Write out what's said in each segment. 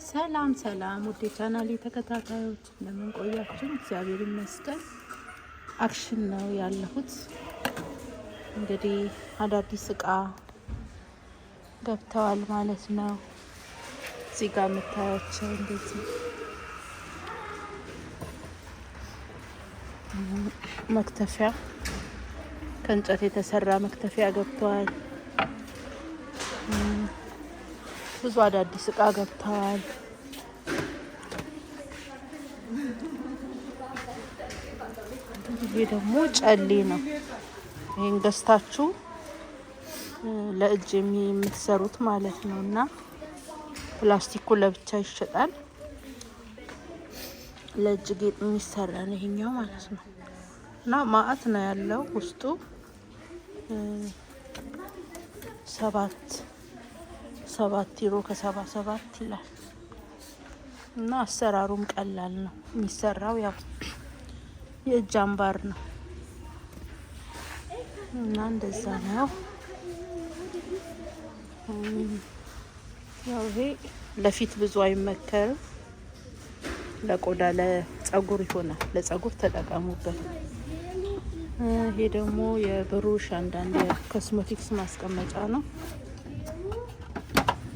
ሰላም ሰላም ውድ ቻናሌ ተከታታዮች እንደምን ቆያችሁ? እግዚአብሔር ይመስገን። አክሽን ነው ያለሁት። እንግዲህ አዳዲስ እቃ ገብተዋል ማለት ነው። እዚህ ጋር የምታያቸው እንደዚህ መክተፊያ ከእንጨት የተሰራ መክተፊያ ገብተዋል። ብዙ አዳዲስ እቃ ገብተዋል። ይሄ ደግሞ ጨሌ ነው። ይሄን ገዝታችሁ ለእጅ የምትሰሩት ማለት ነው እና ፕላስቲኩ ለብቻ ይሸጣል። ለእጅ ጌጥ የሚሰራ ነው ይሄኛው ማለት ነው እና ማአት ነው ያለው ውስጡ ሰባት ዩሮ ከ77 ይላል እና አሰራሩም ቀላል ነው። የሚሰራው ያው የእጅ አምባር ነው እና እንደዛ ነው። ያው ይሄ ለፊት ብዙ አይመከርም። ለቆዳ ለጸጉር ይሆናል። ለጸጉር ተጠቀሙበት። ይሄ ደግሞ የብሩሽ አንዳንድ የኮስሞቲክስ ማስቀመጫ ነው።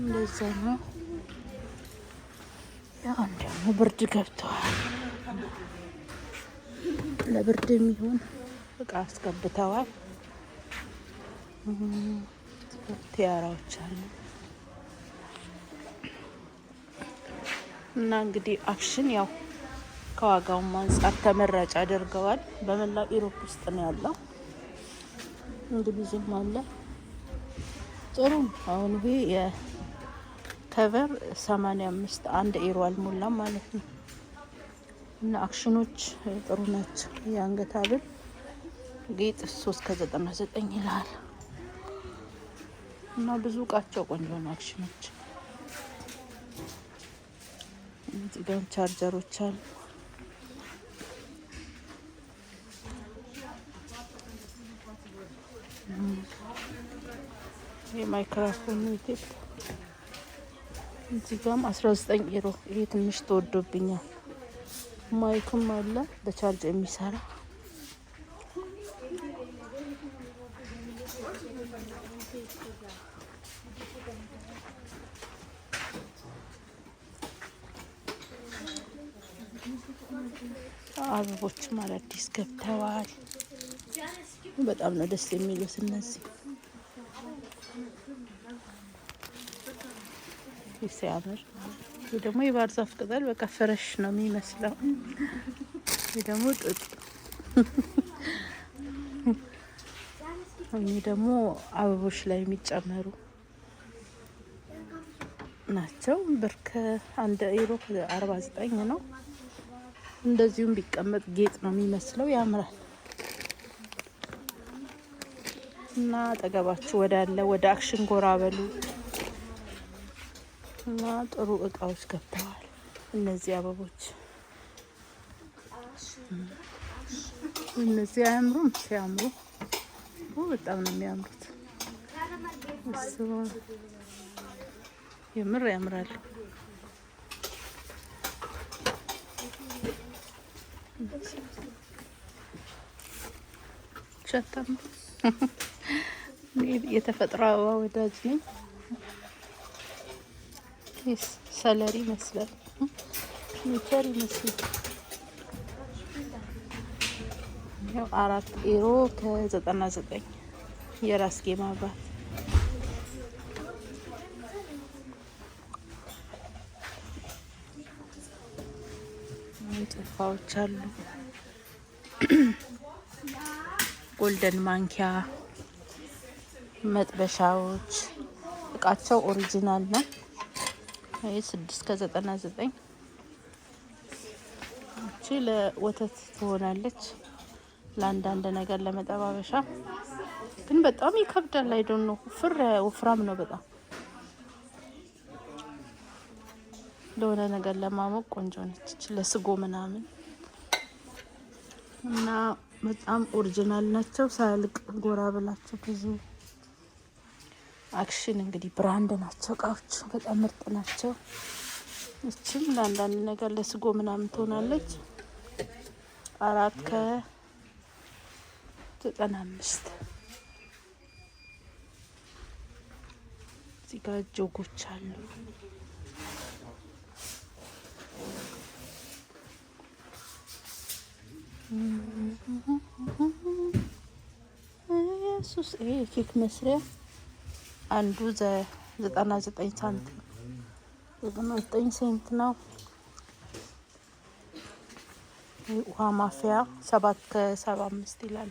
እንደዛ ነው። ያው ደግሞ ብርድ ገብተዋል። ለብርድ የሚሆን እቃ አስገብተዋል። ቲያራዎች አሉ እና እንግዲህ አክሽን ያው ከዋጋውም አንጻር ተመራጭ አድርገዋል። በመላው ኢሮፕ ውስጥ ነው ያለው። እንግሊዝም አለ። ጥሩ። አሁን ይሄ የከቨር 85 1 ዩሮ አልሞላም ማለት ነው እና አክሽኖች ጥሩ ናቸው። የአንገት ሐብል ጌጥ 3 ከ99 ይላል እና ብዙ እቃቸው ቆንጆ ነው አክሽኖች። እዚህ ጋር ቻርጀሮች አሉ። የማይክሮፎን ቴፕ እዚህ ጋርም 19 ዩሮ። ይሄ ትንሽ ተወዶብኛል። ማይክም አለ በቻርጅ የሚሰራ። አበቦችም አዳዲስ ገብተዋል። በጣም ነው ደስ የሚሉት እነዚህ። ሲያምር። ይሄ ደግሞ የባህር ዛፍ ቅጠል በቃ ፍረሽ ነው የሚመስለው። ይሄ ደግሞ ጥጥ። ይሄ ደግሞ አበቦች ላይ የሚጨመሩ ናቸው። ብር ከ1 ዩሮ 49 ነው። እንደዚሁም ቢቀመጥ ጌጥ ነው የሚመስለው። ያምራል። እና አጠገባችሁ ወደ አክሽን ጎራ በሉ እና ጥሩ እቃዎች ገብተዋል። እነዚህ አበቦች እነዚህ አያምሩም? ሲያምሩ በጣም ነው የሚያምሩት። የምር ያምራሉ። ሸተም የተፈጥሮ አበባ ወዳጅ ነኝ። ሰለሪ ይመስላል። ኔቸር ይመስላል። ያው 4 ዩሮ ከ99 የራስጌ ማብራት። ጭልፋዎች አሉ። ጎልደን ማንኪያ፣ መጥበሻዎች እቃቸው ኦሪጂናል ነው። ይሄ 6 ከ99። እቺ ለወተት ትሆናለች። ለአንዳንድ ነገር ለመጠባበሻ ግን በጣም ይከብዳል። አይዶን ነው ወፍራም ነው በጣም። ለሆነ ነገር ለማሞቅ ቆንጆ ነች። ለስጎ ምናምን እና በጣም ኦሪጂናል ናቸው። ሳያልቅ ጎራ ብላችሁ ብዙ አክሽን እንግዲህ ብራንድ ናቸው። እቃዎች በጣም ምርጥ ናቸው። እችም ለአንዳንድ ነገር ለስጎ ምናምን ትሆናለች። 4.95 እዚህ ጋር ጆጎች አሉ። ኢየሱስ ይሄ ኬክ መስሪያ አንዱ 99 ሳንቲም 99 ሴንት ነው። ውሃ ማፍያ 7.75 ይላል።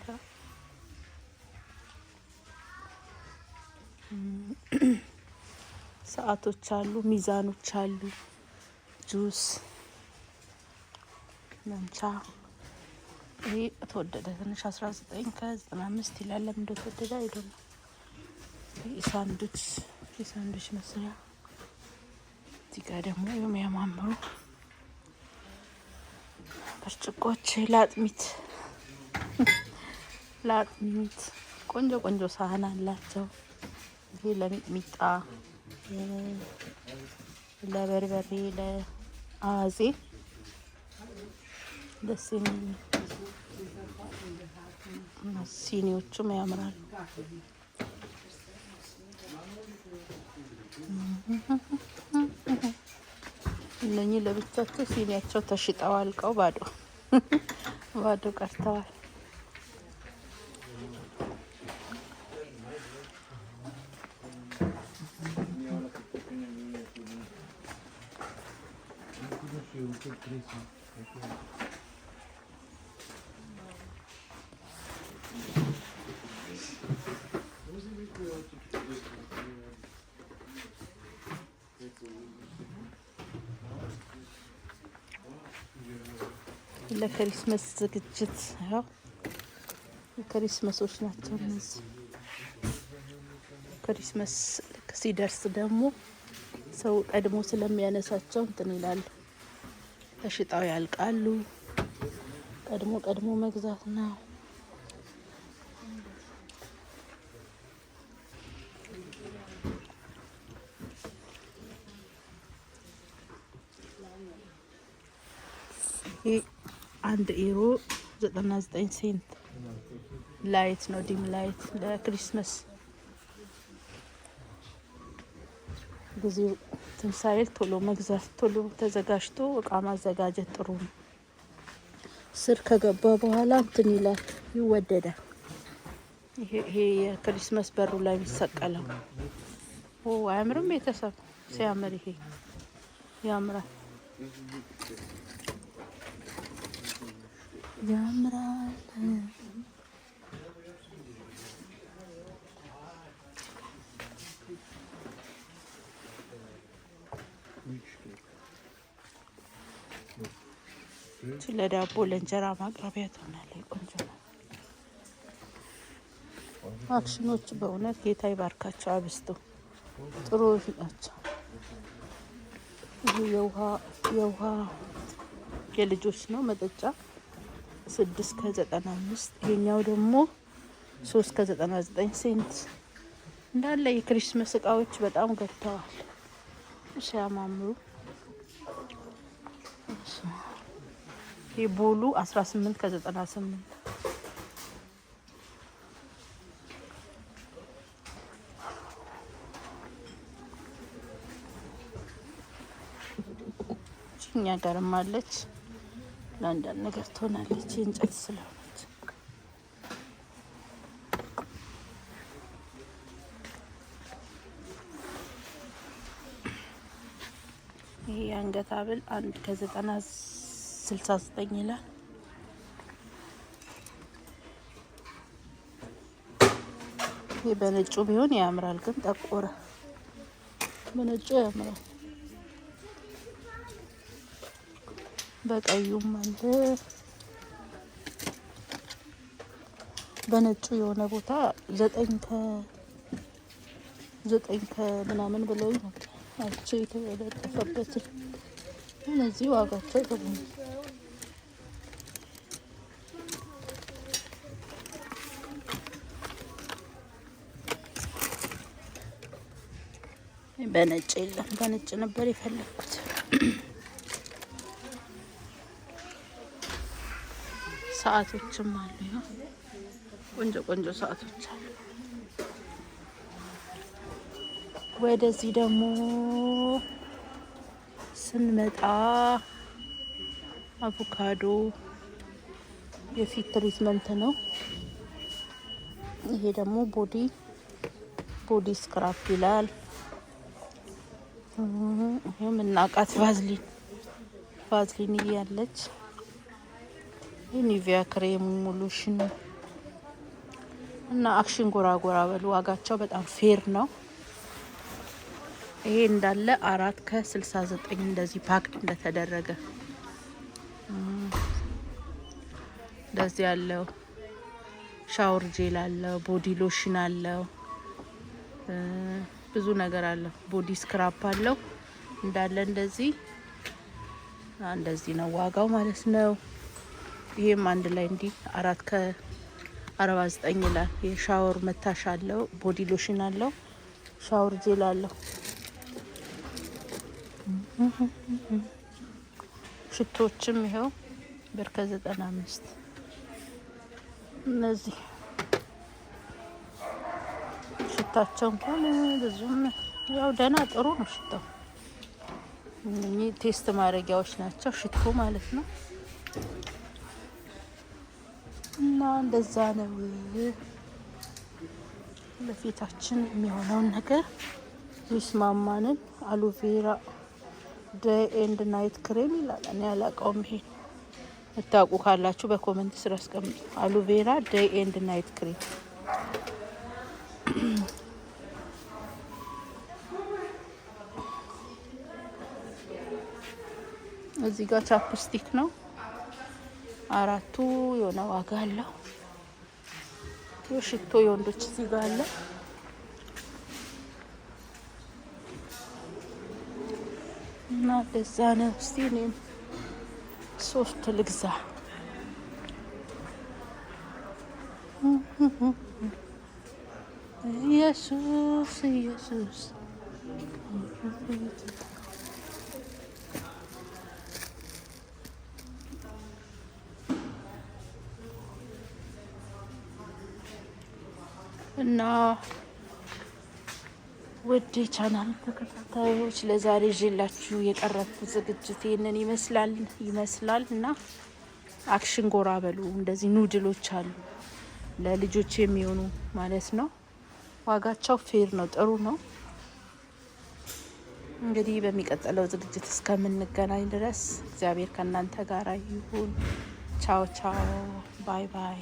ሰዓቶች አሉ፣ ሚዛኖች አሉ፣ ጁስ መምቻ። ይሄ ተወደደ ትንሽ 19.95 ይላል። ለምን እንደተወደደ አይደለም። የሳንዱች መስሪያ። እዚህ ጋር ደግሞ የሚያማምሩ ብርጭቆች ለአጥሚት ቆንጆ ቆንጆ ሳህን አላቸው። ይሄ ለሚጥሚጣ፣ ለበርበሬ፣ ለአዜ ደስ የሚል ሲኒዎቹም ያምራሉ። እነኚህ ለብቻቸው ሲኒያቸው ተሽጠው አልቀው ባዶ ቀርተዋል። ለክሪስመስ ዝግጅት ያው ክሪስመሶች ናቸው እነዚህ። ክሪስመስ ልክ ሲደርስ ደግሞ ሰው ቀድሞ ስለሚያነሳቸው እንትን ይላሉ፣ ተሽጠው ያልቃሉ። ቀድሞ መግዛት ነው። ይህ 1 ዩሮ 99 ሴንት ላይት ነው። ዲም ላይት ለክሪስመስ ጊዜው ትንሳኤል ቶሎ መግዛት፣ ቶሎ ተዘጋጅቶ እቃ ማዘጋጀት ጥሩ ነው። ስር ከገባ በኋላ እንትን ይላል፣ ይወደዳል። ይሄ የክሪስመስ በሩ ላይ የሚሰቀለው አያምርም? ቤተሰብ ሲያምር ይሄ ያምራል። ለዳቦ ለእንጀራ ማቅረቢያ ትሆናለች። ቆንጆ ነው። አክሽኖች በእውነት ጌታ ይባርካቸው፣ አብስቶ ጥሩዎች ናቸው። ይህ የውሃ የልጆች ነው መጠጫ 6.95። ይሄኛው ደግሞ 3.99 ሴንት። እንዳለ የክሪስመስ እቃዎች በጣም ገብተዋል ሲያማምሩ። ቦሉ 18.98። እኛ ጋርም አለች፣ ለአንዳንድ ነገር ትሆናለች። የእንጨት ስለሆነች ይሄ የአንገት ሐብል 1.69 ይላል። ይሄ በነጩ ቢሆን ያምራል፣ ግን ጠቆረ። በነጩ ያምራል፣ በቀዩም አለ። በነጩ የሆነ ቦታ 9 ከምናምን ብለው ነበር አይቼ የተለጠፈበት። እነዚህ ዋጋቸው ጥሩ ነው። በነጭ የለም፣ በነጭ ነበር የፈለኩት። ሰዓቶችም አሉ። ቆንጆ ቆንጆ ሰዓቶች አሉ። ወደዚህ ደግሞ ስንመጣ አቮካዶ የፊት ትሪትመንት ነው። ይሄ ደግሞ ቦዲ ስክራፕ ይላል። ይሄም እናቃት ቫዝሊን እያለች የኒቪያ ክሬም ሙሉሽን እና አክሽን ጎራ በሉ። ዋጋቸው በጣም ፌር ነው። ይሄ እንዳለ 4.69 እንደዚህ ፓክድ እንደተደረገ እንደዚህ ያለው ሻወር ጄል አለው፣ ቦዲ ሎሽን አለው፣ ብዙ ነገር አለው። ቦዲ ስክራፕ አለው እንዳለ እንደዚህ ነው ዋጋው ማለት ነው። ይሄም አንድ ላይ እንዲህ 4.49 ይላል። የሻወር መታሻ አለው፣ ቦዲ ሎሽን አለው፣ ሻወር ጄል አለው። ሽቶችም ይኸው ብር ከ95 እነዚህ ሽታቸው እንኳን ብዙም ያው ደህና ጥሩ ነው ሽታው። እነኚህ ቴስት ማድረጊያዎች ናቸው፣ ሽቶ ማለት ነው። እና እንደዛ ነው ለፊታችን የሚሆነውን ነገር ይስማማንን። አሎቬራ ዴይ ኤንድ ናይት ክሬም ይላል። እኔ አላውቀውም። ይሄ እታውቁ ካላችሁ በኮሜንት ስር አስቀምጡ። አሎቬራ ዴይ ኤንድ ናይት ክሬም። እዚህ ጋር ቻፕስቲክ ነው። 4ቱ የሆነ ዋጋ አለው። ሽቶ የወንዶች እዚህ ጋር አለ። እና ለዛ ነው። እስቲ እኔም 3 ልግዛ። ኢየሱስ እና ውድ ቻናል ተከታታዮች ለዛሬ ይዤላችሁ የቀረብኩት ዝግጅት ይህንን ይመስላል እና አክሽን ጎራ በሉ። እንደዚህ ኑድሎች አሉ ለልጆች የሚሆኑ ማለት ነው። ዋጋቸው ፌር ነው፣ ጥሩ ነው። እንግዲህ በሚቀጥለው ዝግጅት እስከምንገናኝ ድረስ እግዚአብሔር ከእናንተ ጋር ይሁን። ቻው ቻው፣ ባይ ባይ።